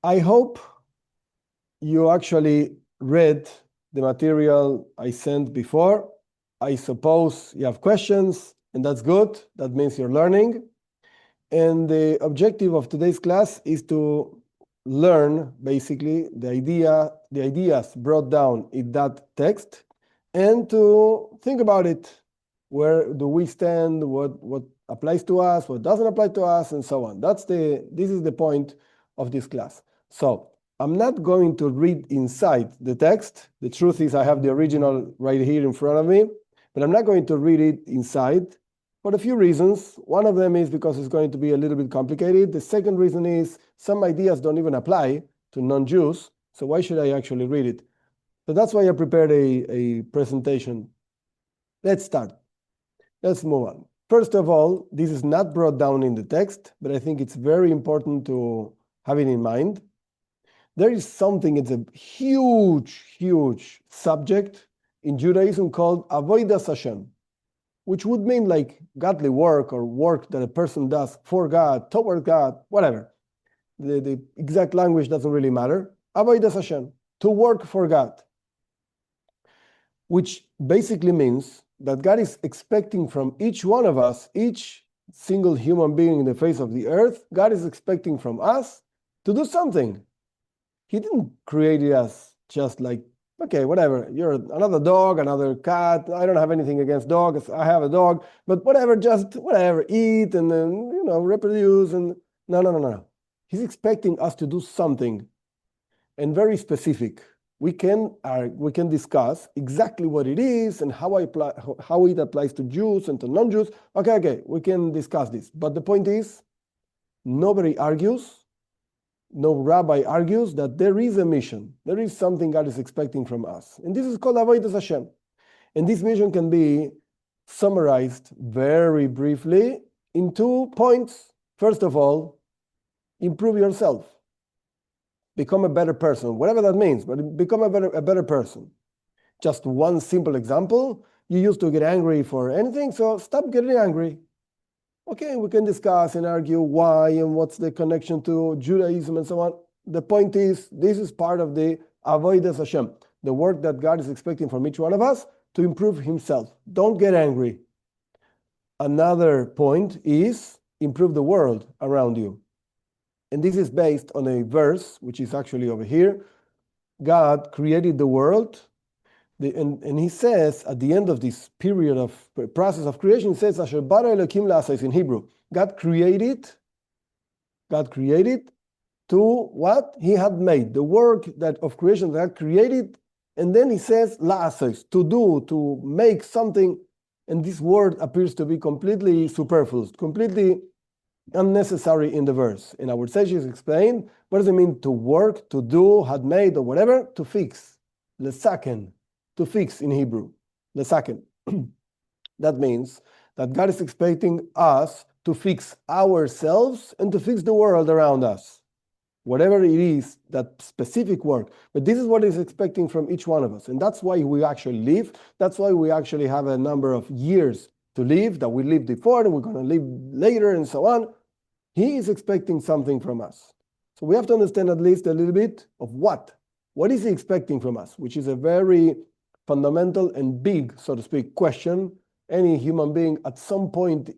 I hope you actually read the material I sent before. I suppose you have questions, and that's good. That means you're learning. And the objective of today's class is to learn basically the ideas brought down in that text, and to think about it. Where do we stand? What applies to us? What doesn't apply to us? And so on. This is the point of this class. So I'm not going to read inside the text. The truth is I have the original right here in front of me, but I'm not going to read it inside for a few reasons. One of them is because it's going to be a little bit complicated. The second reason is some ideas don't even apply to non-Jews, so why should I actually read it? So that's why I prepared a presentation. Let's start. Let's move on. First of all, this is not brought down in the text, but I think it's very important to have it in mind. There is something, it's a huge, huge subject in Judaism called Avodas Hashem, which would mean like godly work or work that a person does for God, toward God, whatever. The exact language doesn't really matter. Avodas Hashem, to work for God, which basically means that God is expecting from each one of us, each single human being in the face of the earth, God is expecting from us to do something. He didn't create us just like, okay, whatever, you're another dog, another cat. I don't have anything against dogs. I have a dog, but whatever, just whatever, eat and then, reproduce. And no. He's expecting us to do something, and very specific. We can discuss exactly what it is and how it applies to Jews and to non-Jews. Okay, we can discuss this. But the point is, nobody argues, no rabbi argues that there is a mission. There is something God is expecting from us. And this is called Avodas Hashem. And this mission can be summarized very briefly in 2 points. First of all, improve yourself. Become a better person, whatever that means, but become a better person. Just one simple example. You used to get angry for anything, so stop getting angry. Okay, we can discuss and argue why and what's the connection to Judaism and so on. The point is, this is part of the Avodas Hashem, the work that God is expecting from each one of us to improve himself. Don't get angry. Another point is improve the world around you. And this is based on a verse, which is actually over here. God created the world, and he says at the end of this period of process of creation, he says, Asher bara Elokim la'asos in Hebrew. God created to what he had made, the work of creation that God created, and then he says la'asos, to do, to make something, and this word appears to be completely superfluous, completely unnecessary in the verse. And our sages explain, what does it mean to work, to do, had made, or whatever? To fix. Lesaken. To fix in Hebrew. Lesaken. That means that God is expecting us to fix ourselves and to fix the world around us. Whatever it is, that specific work. But this is what he's expecting from each one of us. And that's why we actually live. That's why we actually have a number of years to live, that we lived before and we're going to live later and so on. He is expecting something from us. So we have to understand at least a little bit of what. What is he expecting from us? Which is a very fundamental and big, so to speak, question. Any human being at some point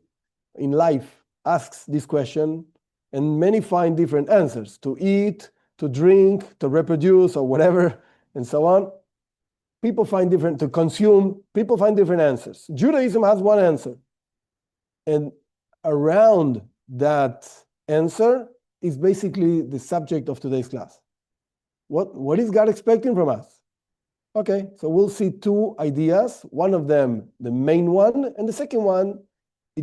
in life asks this question, and many find different answers. To eat, to drink, to reproduce, or whatever, and so on. People find different, to consume, people find different answers. Judaism has one answer. And around that answer is basically the subject of today's class. What is God expecting from us? Okay, so we'll see 2 ideas. One of them, the main one, and the second one,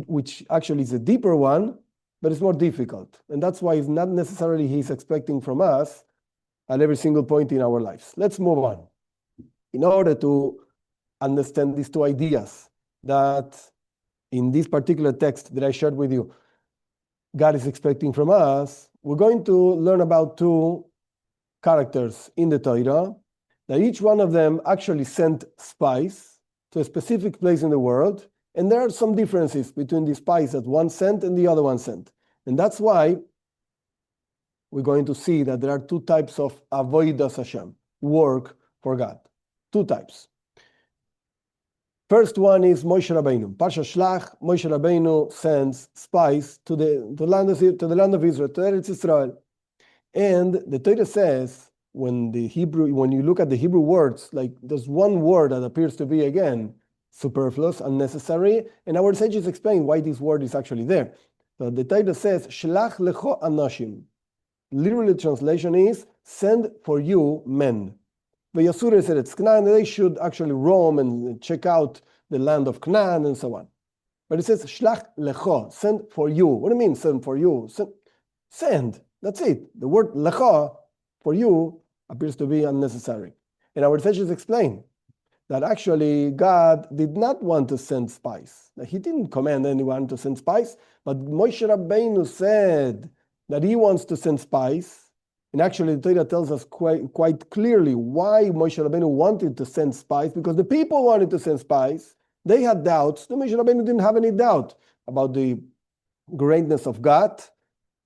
which actually is a deeper one, but it's more difficult. And that's why it's not necessarily he's expecting from us at every single point in our lives. Let's move on. In order to understand these 2 ideas that in this particular text that I shared with you, God is expecting from us, we're going to learn about 2 characters in the Torah, that each one of them actually sent spies to a specific place in the world, and there are some differences between the spies that one sent and the other one sent. And that's why we're going to see that there are two types of avodas Hashem, work for God. Two types. First one is Moshe Rabbeinu. Parashat Shlach, Moshe Rabbeinu sends spies to the land of Israel, to Eretz Israel. And the Torah says, when you look at the Hebrew words, like there's one word that appears to be, again, superfluous, unnecessary, and our sages explain why this word is actually there. So the Torah says, Shlach lecho anashim. Literally translation is, send for you men. V'yasur eretz Canaan, they should actually roam and check out the land of Canaan and so on. But it says, Shlach lecho, send for you. What do you mean, send for you? Send. That's it. The word lecha, for you, appears to be unnecessary. And our sages explain that actually God did not want to send spies. He didn't command anyone to send spies, but Moshe Rabbeinu said that he wants to send spies. And actually, the Torah tells us quite clearly why Moshe Rabbeinu wanted to send spies, because the people wanted to send spies. They had doubts. The Moshe Rabbeinu didn't have any doubt about the greatness of God,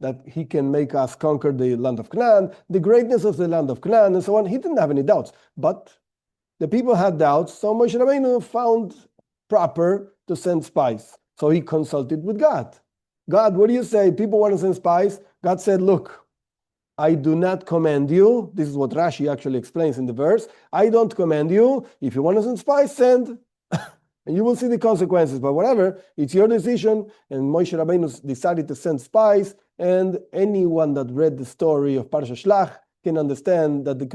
that he can make us conquer the land of Canaan, the greatness of the land of Canaan, and so on. He didn't have any doubts. But the people had doubts, so Moshe Rabbeinu found proper to send spies. So he consulted with God. God, what do you say? People want to send spies. God said, look, I do not command you. This is what Rashi actually explains in the verse. I don't command you. If you want to send spies, send. And you will see the consequences. But whatever, it's your decision. And Moshe Rabbeinu decided to send spies. And anyone that read the story of Parashat Shlach can understand that the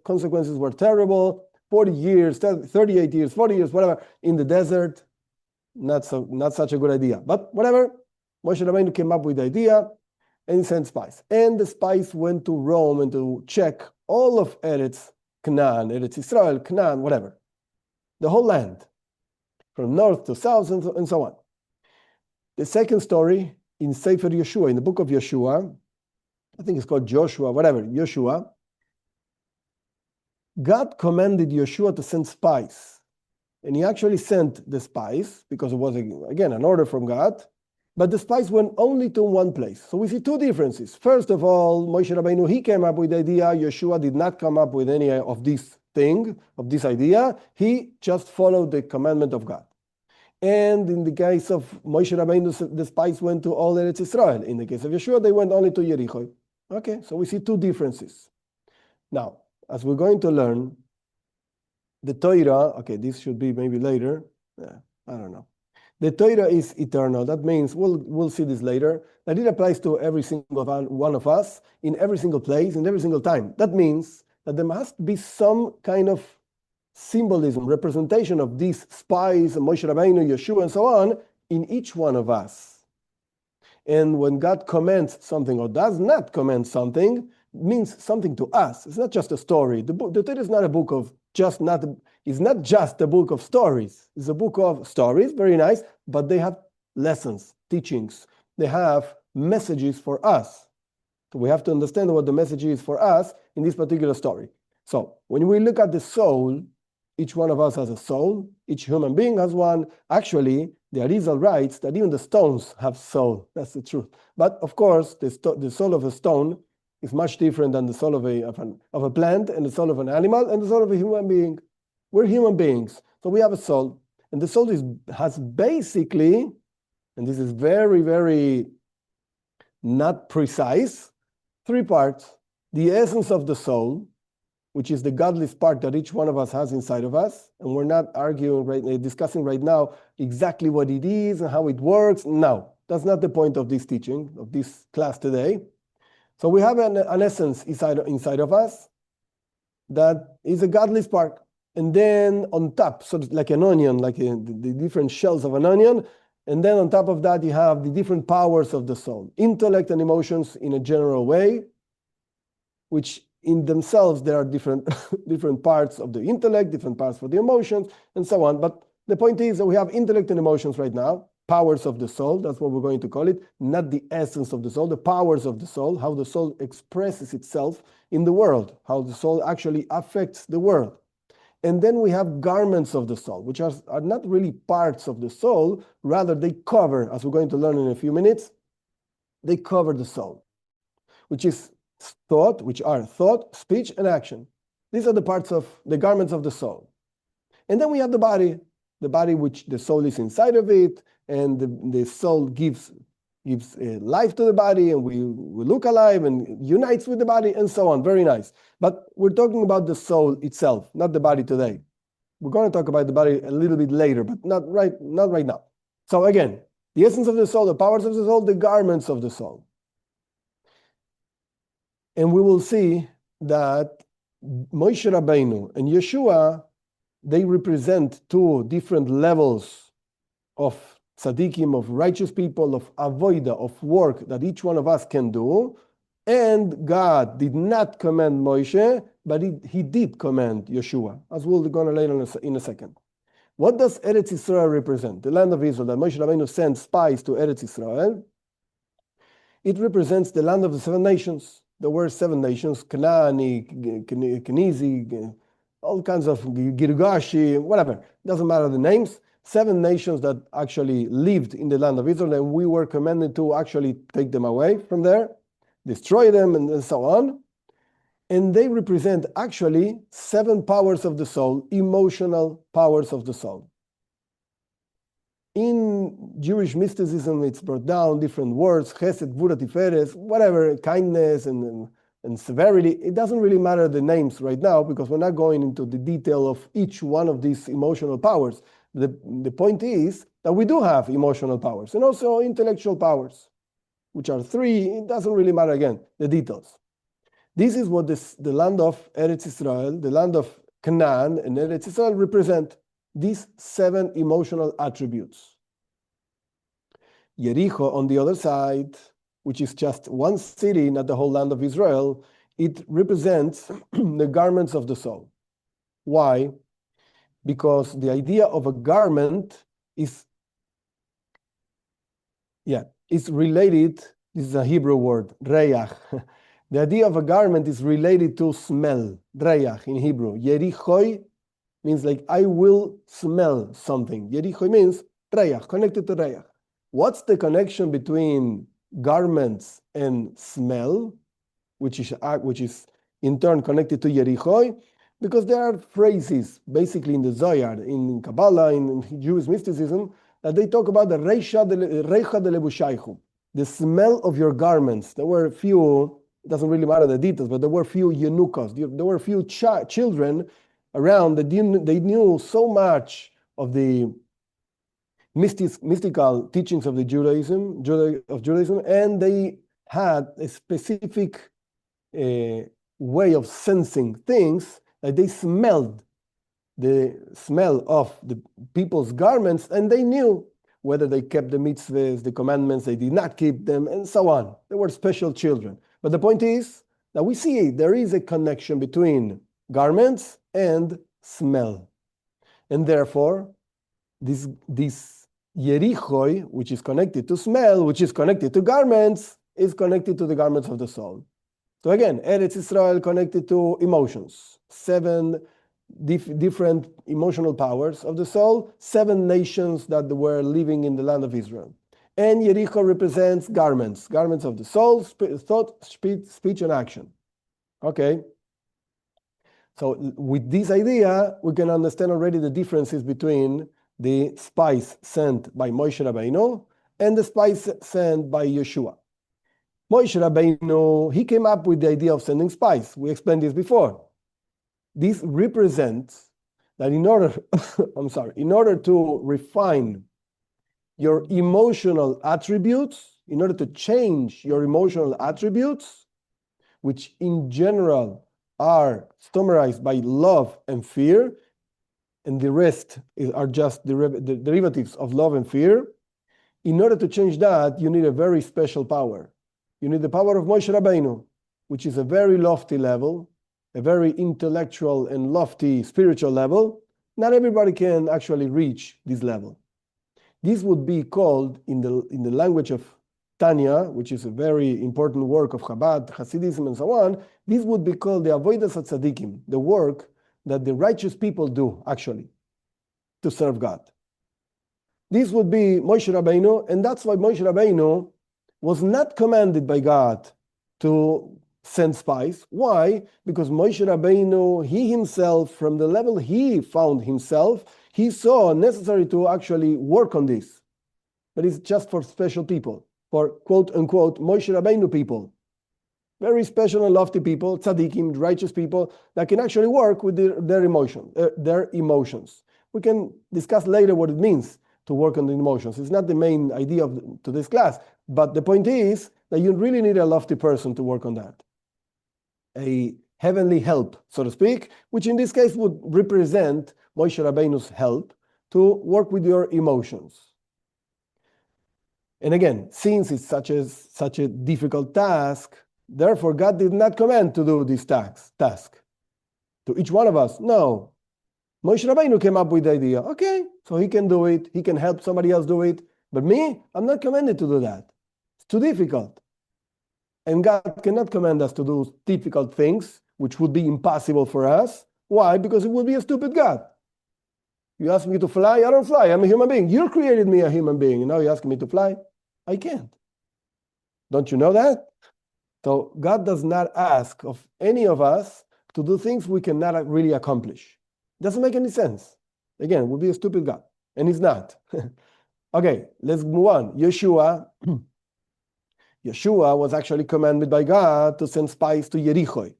consequences were terrible. 40 years, 38 years, 40 years, whatever, in the desert. Not such a good idea. But whatever, Moshe Rabbeinu came up with the idea and he sent spies. And the spies went to Rome and to check all of Eretz Canaan, Eretz Israel, Canaan, whatever. The whole land, from north to south and so on. The second story in Sefer Yehoshua, in the Book of Yehoshua, I think it's called Joshua, whatever, Yehoshua, God commanded Yehoshua to send spies. And he actually sent the spies, because it was, again, an order from God. But the spies went only to one place. So we see two differences. First of all, Moshe Rabbeinu, he came up with the idea. Yehoshua did not come up with any of this thing, of this idea. He just followed the commandment of God. And in the case of Moshe Rabbeinu, the spies went to all Eretz Israel. In the case of Yehoshua, they went only to Jericho. Okay, so we see two differences. Now, as we're going to learn, the Torah, okay, this should be maybe later. I don't know. The Torah is eternal. That means, we'll see this later, that it applies to every single one of us, in every single place, in every single time. That means that there must be some kind of symbolism, representation of these spies, Moshe Rabbeinu, Yehoshua, and so on, in each one of us. And when God commands something or does not command something, it means something to us. It's not just a story. The Torah is not a book of it's not just a book of stories. It's a book of stories, very nice, but they have lessons, teachings. They have messages for us. So we have to understand what the message is for us in this particular story. So when we look at the soul, each one of us has a soul. Each human being has one. Actually, the Arizal writes that even the stones have soul. That's the truth. But of course, the soul of a stone is much different than the soul of a plant, and the soul of an animal, and the soul of a human being. We're human beings, so we have a soul. And the soul has basically, and this is very, very not precise, three parts. The essence of the soul, which is the godless part that each one of us has inside of us. And we're not discussing right now exactly what it is and how it works. No, that's not the point of this teaching, of this class today. So we have an essence inside of us that is a godless part. And then on top, sort of like an onion, like the different shells of an onion. And then on top of that, you have the different powers of the soul. Intellect and emotions in a general way, which in themselves, there are different parts of the intellect, different parts for the emotions, and so on. But the point is that we have intellect and emotions right now. Powers of the soul, that's what we're going to call it, not the essence of the soul, the powers of the soul, how the soul expresses itself in the world, how the soul actually affects the world. And then we have garments of the soul, which are not really parts of the soul, rather they cover, as we're going to learn in a few minutes, they cover the soul, which is thought, which are thought, speech, and action. These are the parts of the garments of the soul. And then we have the body which the soul is inside of it, and the soul gives life to the body, and we look alive and unites with the body, and so on. Very nice. But we're talking about the soul itself, not the body today. We're going to talk about the body a little bit later, but not right now. So again, the essence of the soul, the powers of the soul, the garments of the soul. And we will see that Moshe Rabbeinu and Yeshua, they represent two different levels of tzaddikim, of righteous people, of avoida, of work that each one of us can do. And God did not command Moshe, but he did command Yeshua, as we'll go later in a second. What does Eretz Israel represent? The land of Israel, that Moshe Rabbeinu sent spies to Eretz Israel. It represents the land of the 7 nations. There were 7 nations, Kanaani, Kenizi, all kinds of Girgashi, whatever. Doesn't matter the names. 7 nations that actually lived in the land of Israel, and we were commanded to actually take them away from there, destroy them, and so on. And they represent actually 7 powers of the soul, emotional powers of the soul. In Jewish mysticism, it's brought down different words, chesed, gvura, tiferes, whatever, kindness and severity. It doesn't really matter the names right now, because we're not going into the detail of each one of these emotional powers. The point is that we do have emotional powers and also intellectual powers, which are 3. It doesn't really matter, again, the details. This is what the land of Eretz Israel, the land of Canaan and Eretz Israel represent, these 7 emotional attributes. Jericho, on the other side, which is just one city, not the whole land of Israel, it represents the garments of the soul. Why? Because the idea of a garment is related, this is a Hebrew word, reyach. The idea of a garment is related to smell, reyach in Hebrew. Yerichoi means like I will smell something. Yerichoi means reyach, connected to reyach. What's the connection between garments and smell, which is in turn connected to Yerichoi? Because there are phrases, basically in the Zohar, in Kabbalah, in Jewish mysticism, that they talk about the reicha de lebushaychu, the smell of your garments. There were a few, it doesn't really matter the details, but there were a few eunuchos, there were a few children around that they knew so much of the mystical teachings of the Judaism, and they had a specific way of sensing things, that they smelled the smell of the people's garments, and they knew whether they kept the mitzvahs, the commandments, they did not keep them, and so on. They were special children. But the point is that we see there is a connection between garments and smell. And therefore, this Yerichoi, which is connected to smell, which is connected to garments, is connected to the garments of the soul. So again, Eretz Israel connected to emotions, 7 different emotional powers of the soul, 7 nations that were living in the land of Israel. And Yericho represents garments of the soul, thought, speech, and action. Okay. So with this idea, we can understand already the differences between the spies sent by Moshe Rabbeinu and the spies sent by Yeshua. Moshe Rabbeinu, he came up with the idea of sending spies. We explained this before. This represents that in order to refine your emotional attributes, in order to change your emotional attributes, which in general are summarized by love and fear, and the rest are just the derivatives of love and fear. In order to change that, you need a very special power. You need the power of Moshe Rabbeinu, which is a very lofty level, a very intellectual and lofty spiritual level. Not everybody can actually reach this level. This would be called, in the language of Tanya, which is a very important work of Chabad, Hasidism, and so on, this would be called the Avodas HaTzadikim, the work that the righteous people do, actually, to serve God. This would be Moshe Rabbeinu, and that's why Moshe Rabbeinu was not commanded by God to send spies. Why? Because Moshe Rabbeinu, he himself, from the level he found himself, he saw necessary to actually work on this. But it's just for special people, for quote-unquote Moshe Rabbeinu people. Very special and lofty people, tzaddikim, righteous people, that can actually work with their emotions. We can discuss later what it means to work on the emotions. It's not the main idea of today's class, but the point is that you really need a lofty person to work on that. A heavenly help, so to speak, which in this case would represent Moshe Rabbeinu's help to work with your emotions. And again, since it's such a difficult task, therefore God did not command to do this task to each one of us. No. Moshe Rabbeinu came up with the idea. Okay, so he can do it. He can help somebody else do it. But me, I'm not commanded to do that. It's too difficult. And God cannot command us to do difficult things, which would be impossible for us. Why? Because it would be a stupid God. You ask me to fly, I don't fly. I'm a human being. You created me a human being. And now you're asking me to fly? I can't. Don't you know that? So God does not ask of any of us to do things we cannot really accomplish. It doesn't make any sense. Again, it would be a stupid God. And he's not. Okay, let's move on. Yeshua was actually commanded by God to send spies to Yericho.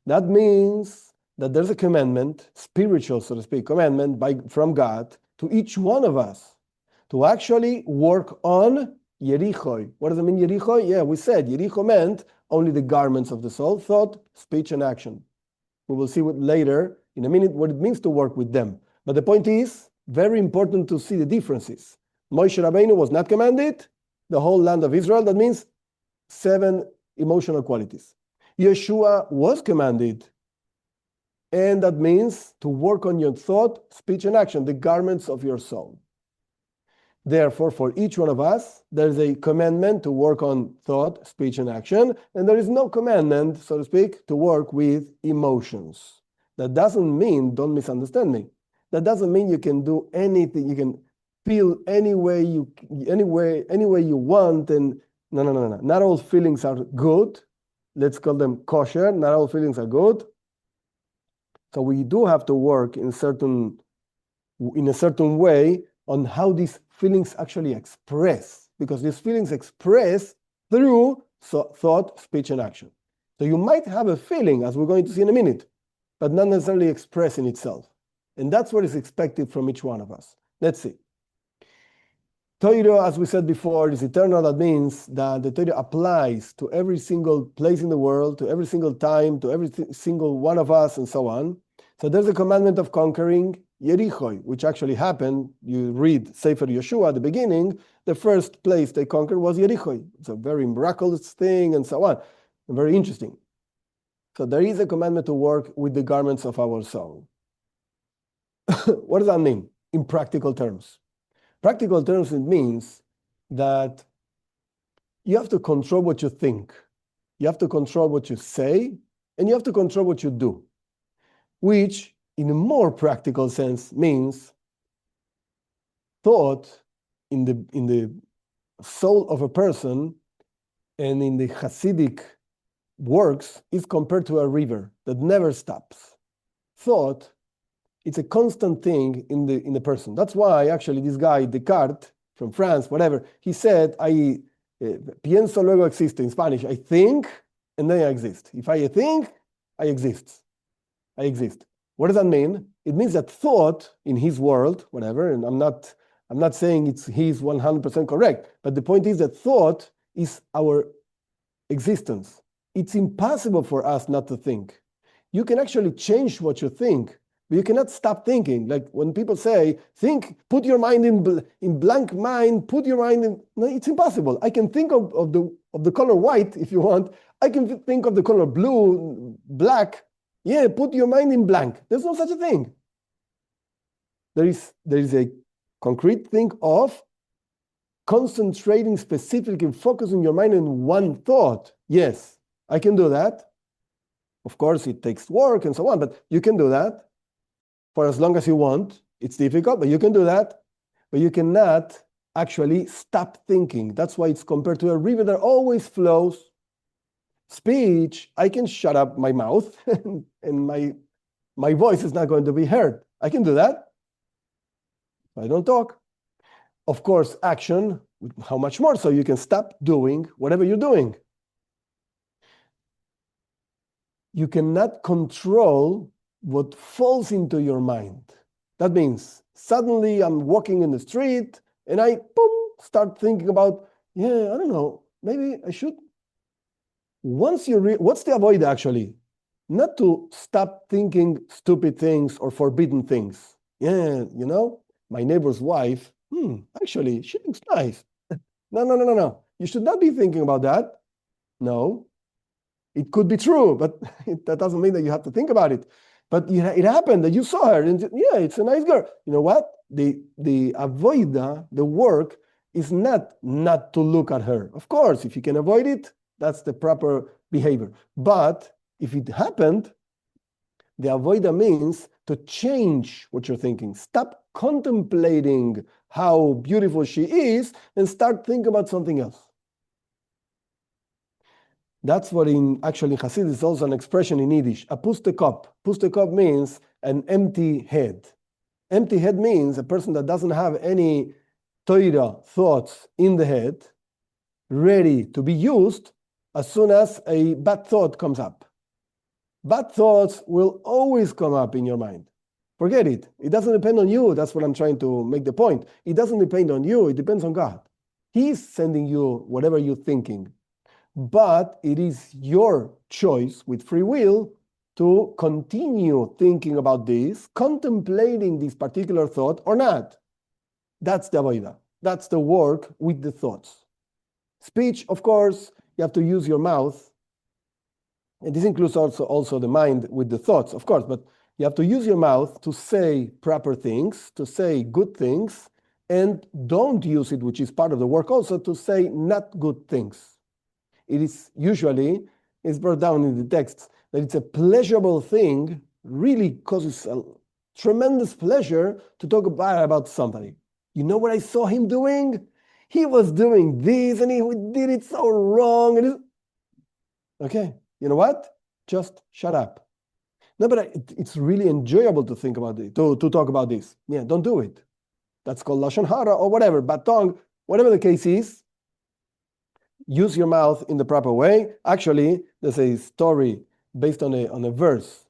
That means that there's a commandment, spiritual, so to speak, commandment from God to each one of us to actually work on Yericho. What does it mean, Yericho? Yeah, we said Yericho meant only the garments of the soul, thought, speech, and action. We will see later, in a minute, what it means to work with them. But the point is, very important to see the differences. Moshe Rabbeinu was not commanded, the whole land of Israel, that means 7 emotional qualities. Yeshua was commanded, and that means to work on your thought, speech, and action, the garments of your soul. Therefore, for each one of us, there's a commandment to work on thought, speech, and action, and there is no commandment, so to speak, to work with emotions. That doesn't mean, don't misunderstand me, that doesn't mean you can do anything, you can feel any way you want, and no. Not all feelings are good. Let's call them kosher. Not all feelings are good. So we do have to work in a certain way on how these feelings actually express, because these feelings express through thought, speech, and action. So you might have a feeling, as we're going to see in a minute, but not necessarily express in itself. And that's what is expected from each one of us. Let's see. Torah, as we said before, is eternal. That means that the Torah applies to every single place in the world, to every single time, to every single one of us, and so on. So there's a commandment of conquering Yericho, which actually happened. You read Sefer Yeshua at the beginning, the first place they conquered was Yericho. It's a very miraculous thing, and so on, and very interesting. So there is a commandment to work with the garments of our soul. What does that mean in practical terms? Practical terms, it means that you have to control what you think, you have to control what you say, and you have to control what you do, which in a more practical sense means thought in the soul of a person and in the chassidic works is compared to a river that never stops. Thought, it's a constant thing in the person. That's why actually this guy, Descartes, from France, whatever, he said, pienso luego existo, in Spanish, I think and then I exist. If I think, I exist. I exist. What does that mean? It means that thought in his world, whatever, and I'm not saying he's 100% correct, but the point is that thought is our existence. It's impossible for us not to think. You can actually change what you think, but you cannot stop thinking. Like when people say, think, put your mind in blank mind, put your mind in, no, it's impossible. I can think of the color white if you want. I can think of the color blue, black. Yeah, put your mind in blank. There's no such a thing. There is a concrete thing of concentrating specifically and focusing your mind on one thought. Yes, I can do that. Of course, it takes work and so on, but you can do that for as long as you want. It's difficult, but you can do that. But you cannot actually stop thinking. That's why it's compared to a river that always flows. Speech, I can shut up my mouth and my voice is not going to be heard. I can do that. I don't talk. Of course, action, how much more so? You can stop doing whatever you're doing. You cannot control what falls into your mind. That means suddenly I'm walking in the street and I start thinking about, I don't know, maybe I should. What's the avoid actually? Not to stop thinking stupid things or forbidden things. My neighbor's wife, actually, she looks nice. No. You should not be thinking about that. No. It could be true, but that doesn't mean that you have to think about it. But it happened that you saw her, and it's a nice girl. You know what? The avoida, the work, is not to look at her. Of course, if you can avoid it, that's the proper behavior. But if it happened, the avoida means to change what you're thinking. Stop contemplating how beautiful she is and start thinking about something else. That's what in Chassidus is also an expression in Yiddish, a pustekop. Pustekop means an empty head. Empty head means a person that doesn't have any Torah thoughts in the head, ready to be used as soon as a bad thought comes up. Bad thoughts will always come up in your mind. Forget it. It doesn't depend on you. That's what I'm trying to make the point. It doesn't depend on you. It depends on God. He's sending you whatever you're thinking. But it is your choice with free will to continue thinking about this, contemplating this particular thought or not. That's the avodah. That's the work with the thoughts. Speech, of course, you have to use your mouth. And this includes also the mind with the thoughts, of course, but you have to use your mouth to say proper things, to say good things, and don't use it, which is part of the work also, to say not good things. It is usually, it's brought down in the texts, that it's a pleasurable thing, really causes a tremendous pleasure to talk bad about somebody. You know what I saw him doing? He was doing this and he did it so wrong. Okay, you know what? Just shut up. No, but it's really enjoyable to think about it, to talk about this. Yeah, don't do it. That's called Lashon Hara or whatever, bad tongue, whatever the case is. Use your mouth in the proper way. Actually, there's a story based on a verse.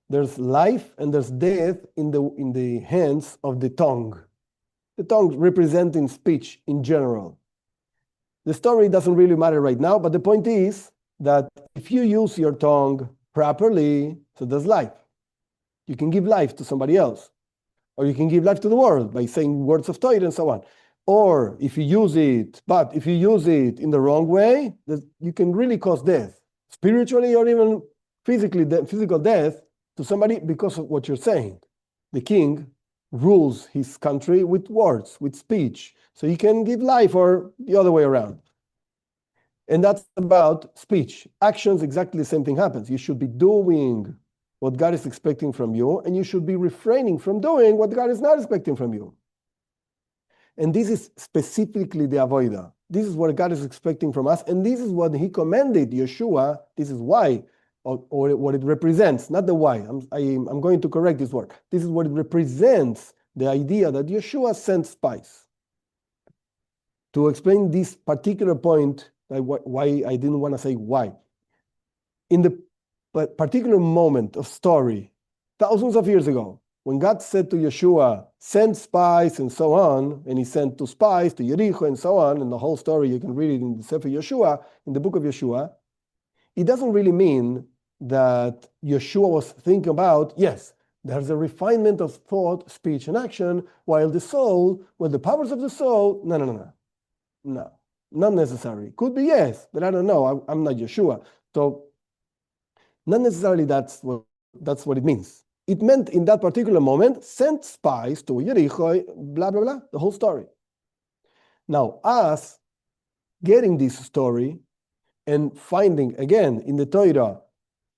There's life and there's death in the hands of the tongue. The tongue representing speech in general. The story doesn't really matter right now, but the point is that if you use your tongue properly, so there's life. You can give life to somebody else. Or you can give life to the world by saying words of Torah and so on. Or if you use it in the wrong way, you can really cause death, spiritually or even physical death to somebody because of what you're saying. The king rules his country with words, with speech. So he can give life or the other way around. And that's about speech. Actions, exactly the same thing happens. You should be doing what God is expecting from you, and you should be refraining from doing what God is not expecting from you. And this is specifically the avodah. This is what God is expecting from us, and this is what He commanded Yeshua. This is why, or what it represents, not the why. I'm going to correct this word. This is what it represents, the idea that Yeshua sent spies. To explain this particular point, why I didn't want to say why. In the particular moment of story, thousands of years ago, when God said to Yeshua, send spies and so on, and He sent 2 spies to Jericho and so on, and the whole story, you can read it in the Sefer Yeshua, in the Book of Yehoshua, it doesn't really mean that Yeshua was thinking about, yes, there's a refinement of thought, speech, and action, while the powers of the soul, no, not necessary. Could be yes, but I don't know, I'm not Yeshua. So, not necessarily that's what it means. It meant in that particular moment, sent spies to Jericho, blah, blah, blah, the whole story. Now, us getting this story and finding, again, in the Torah,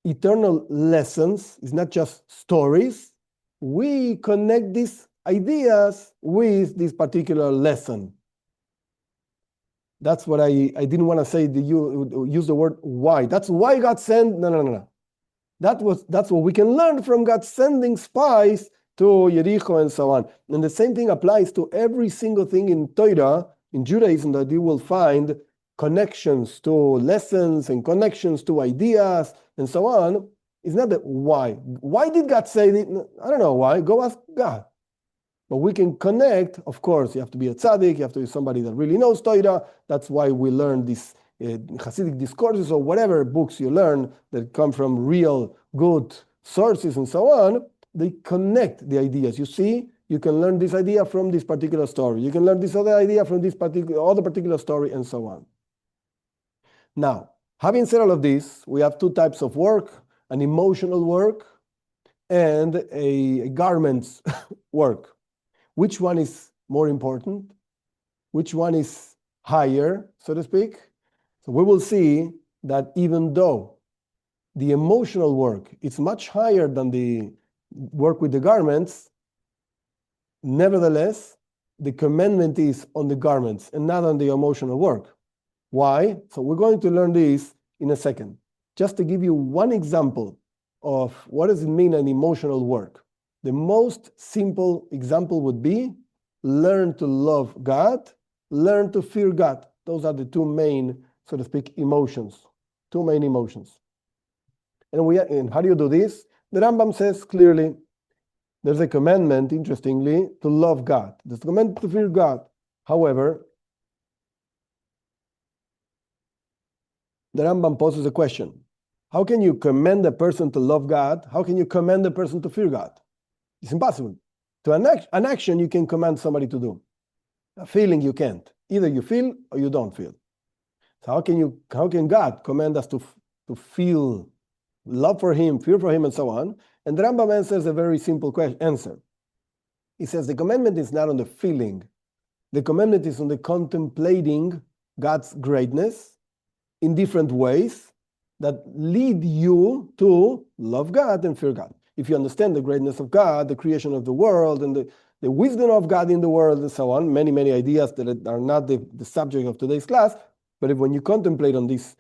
eternal lessons, it's not just stories, we connect these ideas with this particular lesson. That's what I didn't want to say. Use the word why. That's why God sent. No. That's what we can learn from God sending spies to Jericho and so on. And the same thing applies to every single thing in Torah, in Judaism, that you will find connections to lessons and connections to ideas and so on. It's not the why. Why did God say it? I don't know why. Go ask God. But we can connect. Of course, you have to be a tzaddik. You have to be somebody that really knows Torah. That's why we learn these chassidic discourses or whatever books you learn that come from real good sources and so on. They connect the ideas. You see, you can learn this idea from this particular story. You can learn this other idea from this particular story and so on. Now, having said all of this, we have two types of work: an emotional work and a garments work. Which one is more important? Which one is higher, so to speak? So we will see that even though the emotional work is much higher than the work with the garments, nevertheless, the commandment is on the garments and not on the emotional work. Why? So we're going to learn this in a second. Just to give you one example of what does it mean an emotional work. The most simple example would be learn to love God, learn to fear God. Those are the two main, so to speak, emotions. Two main emotions. And how do you do this? The Rambam says clearly, there's a commandment, interestingly, to love God. There's a commandment to fear God. However, the Rambam poses a question. How can you command a person to love God? How can you command a person to fear God? It's impossible. To an action you can command somebody to do. A feeling you can't. Either you feel or you don't feel. So how can God command us to feel love for Him, fear for Him, and so on? And the Rambam answers a very simple answer. He says the commandment is not on the feeling. The commandment is on the contemplating God's greatness in different ways that lead you to love God and fear God. If you understand the greatness of God, the creation of the world, and the wisdom of God in the world, and so on, many ideas that are not the subject of today's class, but when you contemplate on these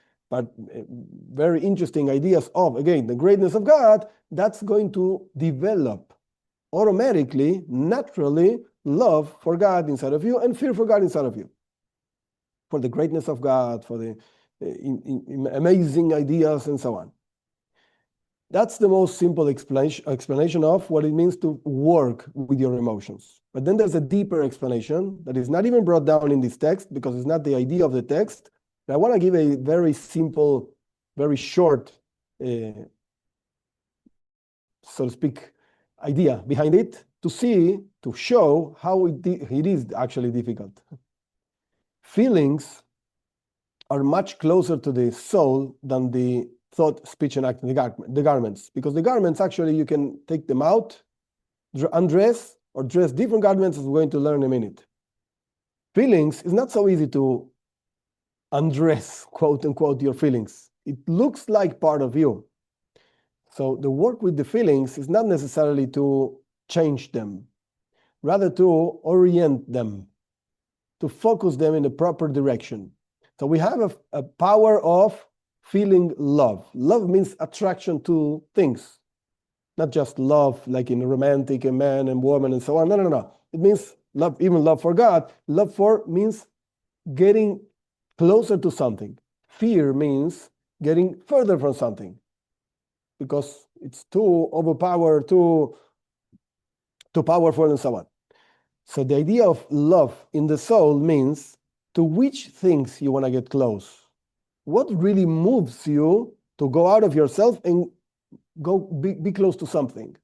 very interesting ideas of, again, the greatness of God, that's going to develop automatically, naturally, love for God inside of you and fear for God inside of you. For the greatness of God, for the amazing ideas and so on. That's the most simple explanation of what it means to work with your emotions. But then there's a deeper explanation that is not even brought down in this text because it's not the idea of the text. But I want to give a very simple, very short, so to speak, idea behind it to show how it is actually difficult. Feelings are much closer to the soul than the thought, speech, and act, the garments. Because the garments, actually, you can take them out, undress, or dress different garments, as we're going to learn in a minute. Feelings is not so easy to undress, quote unquote, your feelings. It looks like part of you. So the work with the feelings is not necessarily to change them, rather to orient them, to focus them in the proper direction. So we have a power of feeling love. Love means attraction to things, not just love like in a romantic, a man and woman and so on. No. It means love, even love for God. Love for means getting closer to something. Fear means getting further from something because it's too overpowered, too powerful and so on. So the idea of love in the soul means to which things you want to get close. What really moves you to go out of yourself and go be close to something?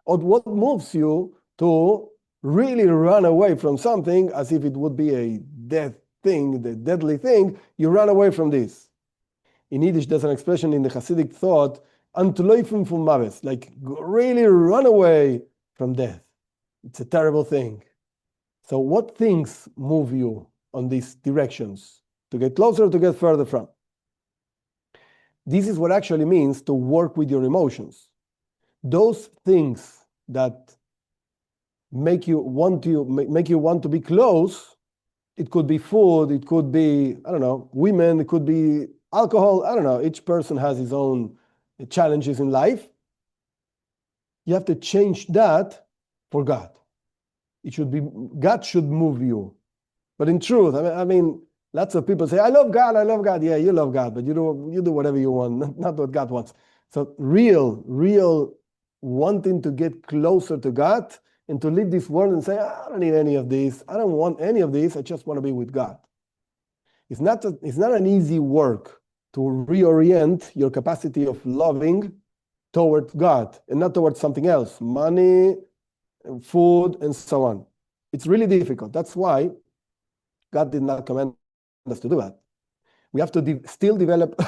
Or what moves you to really run away from something as if it would be a death thing, the deadly thing? You run away from this. In Yiddish, there's an expression in the Hasidic thought, "Antleifen vom Maves," like really run away from death. It's a terrible thing. So what things move you on these directions? To get closer or to get further from? This is what actually means to work with your emotions. Those things that make you want to be close It could be food, it could be, I don't know, women, it could be alcohol, I don't know. Each person has his own challenges in life. You have to change that for God. It should be, God should move you. But in truth, I mean, lots of people say, I love God, I love God. Yeah, you love God, but you do whatever you want, not what God wants. So real wanting to get closer to God and to leave this world and say, I don't need any of this. I don't want any of this. I just want to be with God. It's not an easy work to reorient your capacity of loving towards God and not towards something else, money, food, and so on. It's really difficult. That's why God did not command us to do that. We have to still develop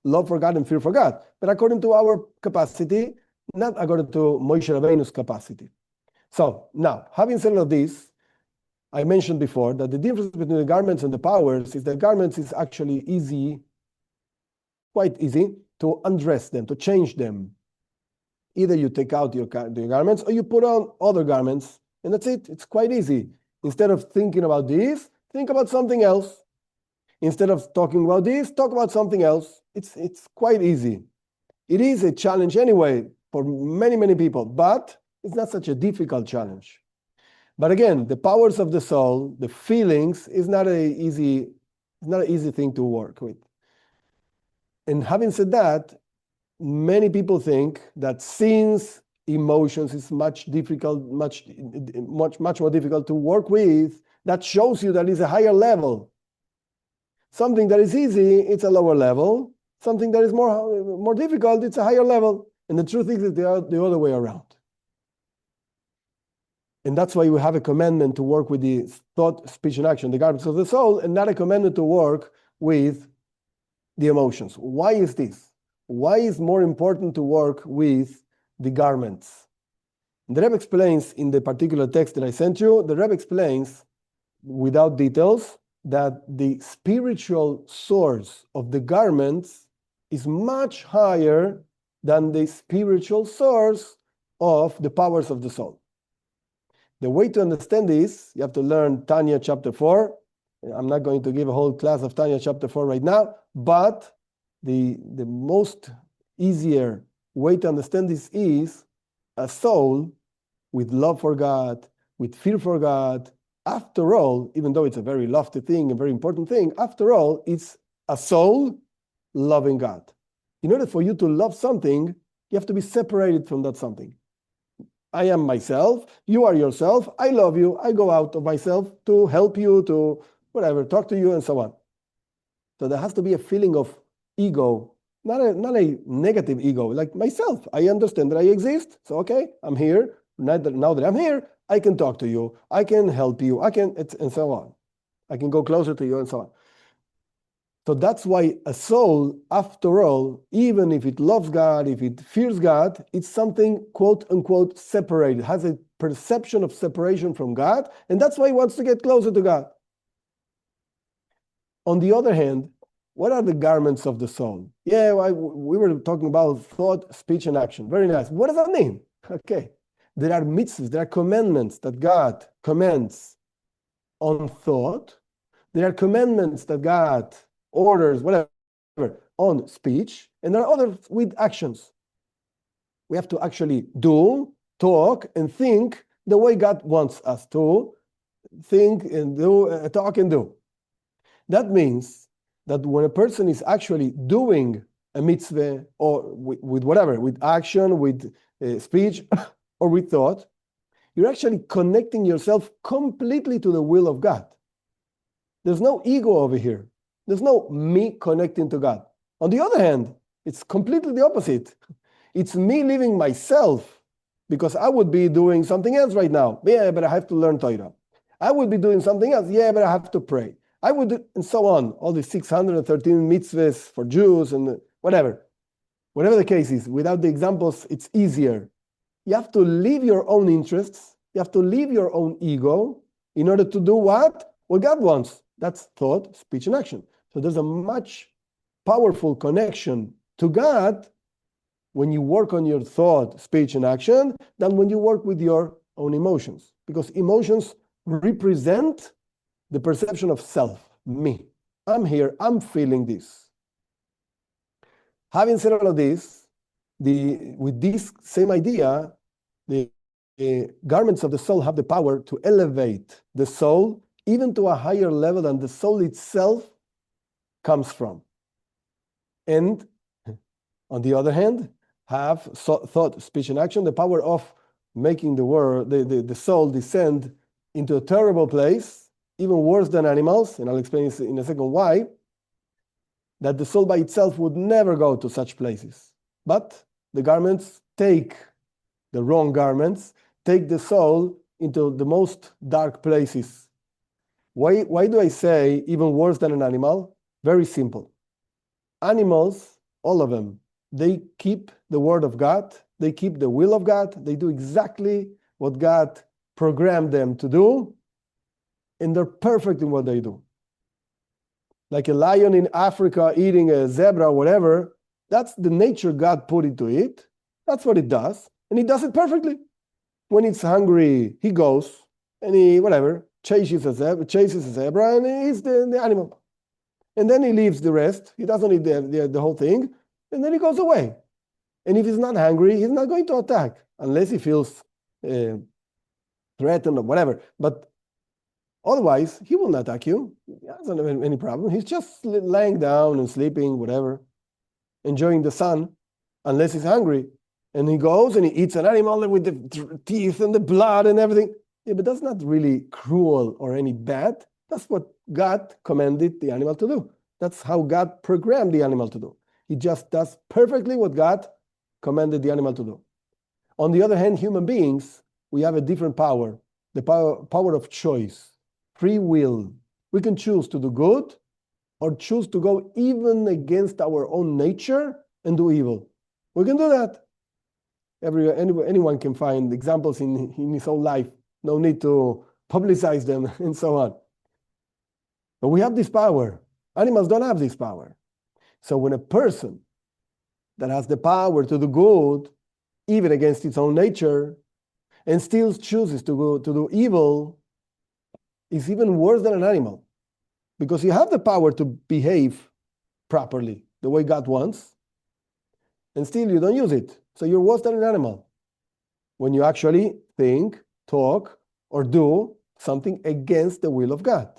love for God and fear for God, but according to our capacity, not according to Moshe Rabbeinu's capacity. So now, having said all of this, I mentioned before that the difference between the garments and the powers is that garments is actually easy, quite easy, to undress them, to change them. Either you take out your garments or you put on other garments, and that's it. It's quite easy. Instead of thinking about this, think about something else. Instead of talking about this, talk about something else. It's quite easy. It is a challenge anyway for many people, but it's not such a difficult challenge. But again, the powers of the soul, the feelings, is not an easy thing to work with. And having said that, many people think that since emotions is much more difficult to work with, that shows you that it's a higher level. Something that is easy, it's a lower level. Something that is more difficult, it's a higher level. And the truth is that they are the other way around. And that's why we have a commandment to work with the thought, speech, and action, the garments of the soul, and not a commandment to work with the emotions. Why is this? Why is more important to work with the garments? The Rebbe explains in the particular text that I sent you, the Rebbe explains without details that the spiritual source of the garments is much higher than the spiritual source of the powers of the soul. The way to understand this, you have to learn Tanya chapter 4. I'm not going to give a whole class of Tanya chapter 4 right now, but the most easier way to understand this is a soul with love for God, with fear for God. After all, even though it's a very lofty thing, a very important thing, after all, it's a soul loving God. In order for you to love something, you have to be separated from that something. I am myself, you are yourself, I love you, I go out of myself to help you, to whatever, talk to you, and so on. So there has to be a feeling of ego, not a negative ego, like myself. I understand that I exist, so okay, I'm here. Now that I'm here, I can talk to you, I can help you, and so on. I can go closer to you, and so on. So that's why a soul, after all, even if it loves God, if it fears God, it's something, quote unquote, separated. It has a perception of separation from God, and that's why it wants to get closer to God. On the other hand, what are the garments of the soul? Yeah, we were talking about thought, speech, and action. Very nice. What does that mean? Okay. There are mitzvahs, there are commandments that God commands on thought. There are commandments that God orders, whatever, on speech, and there are others with actions. We have to actually do, talk, and think the way God wants us to think and do, talk and do. That means that when a person is actually doing a mitzvah or with whatever, with action, with speech, or with thought, you're actually connecting yourself completely to the will of God. There's no ego over here. There's no me connecting to God. On the other hand, it's completely the opposite. It's me leaving myself because I would be doing something else right now. Yeah, but I have to learn Torah. I would be doing something else. Yeah, but I have to pray. I would do, and so on. All the 613 mitzvahs for Jews and whatever. Whatever the case is, without the examples, it's easier. You have to leave your own interests. You have to leave your own ego in order to do what? What God wants. That's thought, speech, and action. So there's a much powerful connection to God when you work on your thought, speech, and action than when you work with your own emotions. Because emotions represent the perception of self, me. I'm here, I'm feeling this. Having said all of this, with this same idea, the garments of the soul have the power to elevate the soul even to a higher level than the soul itself comes from. And on the other hand, have thought, speech, and action the power of making the soul descend into a terrible place, even worse than animals, and I'll explain in a second why, that the soul by itself would never go to such places. But the garments take the wrong garments, take the soul into the most dark places. Why do I say even worse than an animal? Very simple. Animals, all of them, they keep the word of God, they keep the will of God, they do exactly what God programmed them to do, and they're perfect in what they do. Like a lion in Africa eating a zebra or whatever, that's the nature God put into it. That's what it does, and it does it perfectly. When it's hungry, he goes and he, whatever, chases a zebra and he eats the animal. And then he leaves the rest. He doesn't eat the whole thing, and then he goes away. And if he's not hungry, he's not going to attack unless he feels threatened or whatever. But otherwise, he will not attack you. He doesn't have any problem. He's just laying down and sleeping, whatever, enjoying the sun, unless he's hungry. And he goes and he eats an animal with the teeth and the blood and everything. Yeah, but that's not really cruel or any bad. That's what God commanded the animal to do. That's how God programmed the animal to do. He just does perfectly what God commanded the animal to do. On the other hand, human beings, we have a different power, the power of choice, free will. We can choose to do good or choose to go even against our own nature and do evil. We can do that. Anyone can find examples in his own life. No need to publicize them and so on. But we have this power. Animals don't have this power. So when a person that has the power to do good, even against its own nature, and still chooses to do evil, is even worse than an animal. Because you have the power to behave properly, the way God wants, and still you don't use it. So you're worse than an animal when you actually think, talk, or do something against the will of God.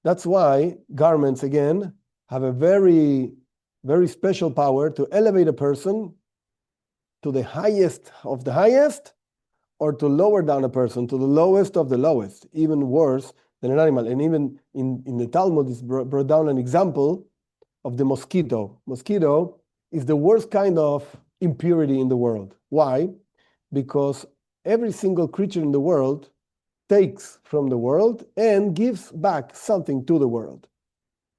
That's why garments, again, have a very, very special power to elevate a person to the highest of the highest, or to lower down a person to the lowest of the lowest, even worse than an animal. And even in the Talmud, it's brought down an example of the mosquito. Mosquito is the worst kind of impurity in the world. Why? Because every single creature in the world takes from the world and gives back something to the world.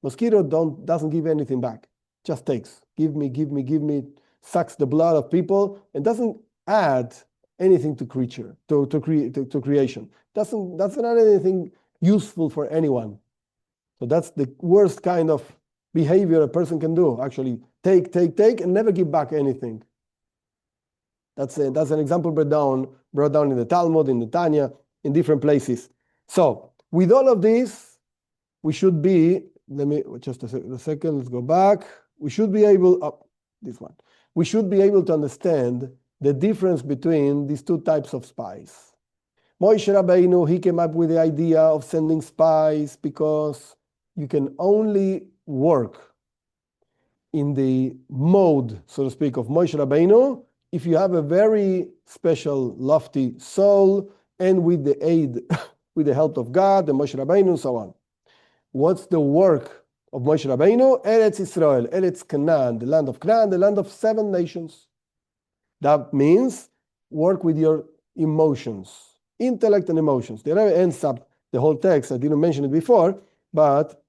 Mosquito doesn't give anything back, just takes. Give me, sucks the blood of people, and doesn't add anything to creation. Doesn't add anything useful for anyone. So that's the worst kind of behavior a person can do, actually. Take, and never give back anything. That's an example brought down in the Talmud, in the Tanya, in different places. So, with all of this, we should be, just a second, let's go back. We should be able, we should be able to understand the difference between these two types of spies. Moshe Rabbeinu, he came up with the idea of sending spies because you can only work in the mode, so to speak, of Moshe Rabbeinu if you have a very special, lofty soul and with the aid, with the help of God, and Moshe Rabbeinu, and so on. What's the work of Moshe Rabbeinu? Eretz Israel, Eretz Canaan, the land of Canaan, the land of 7 nations. That means work with your emotions, intellect and emotions. The Rebbe ends up the whole text. I didn't mention it before, but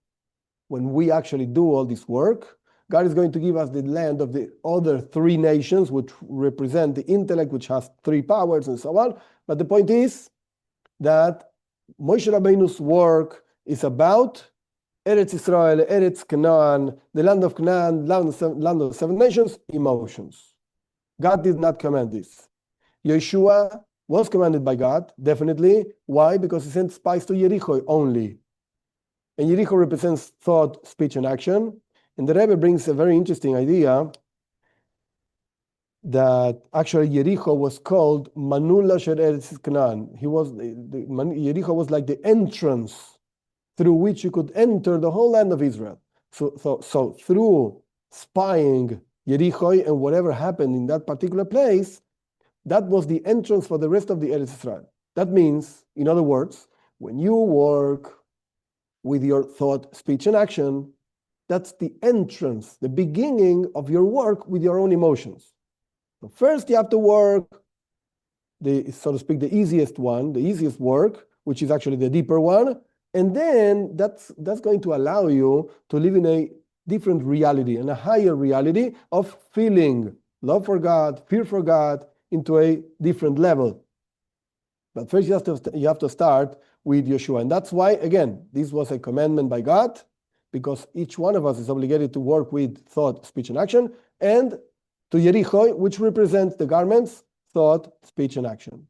when we actually do all this work, God is going to give us the land of the other 3 nations, which represent the intellect, which has 3 powers and so on. But the point is that Moshe Rabbeinu's work is about Eretz Israel, Eretz Canaan, the land of Canaan, land of 7 nations, emotions. God did not command this. Yeshua was commanded by God, definitely. Why? Because he sent spies to Yericho only. And Yericho represents thought, speech, and action. And the Rebbe brings a very interesting idea that actually Yericho was called Manula Sher Eretz Canaan. Yericho was like the entrance through which you could enter the whole land of Israel. So through spying Yericho and whatever happened in that particular place, that was the entrance for the rest of the Eretz Israel. That means, in other words, when you work with your thought, speech, and action, that's the entrance, the beginning of your work with your own emotions. So first you have to work, so to speak, the easiest work, which is actually the deeper one, and then that's going to allow you to live in a different reality, and a higher reality of feeling love for God, fear for God, into a different level. But first you have to start with Yeshua. And that's why, again, this was a commandment by God, because each one of us is obligated to work with thought, speech, and action, and to Yericho, which represents the garments, thought, speech, and action.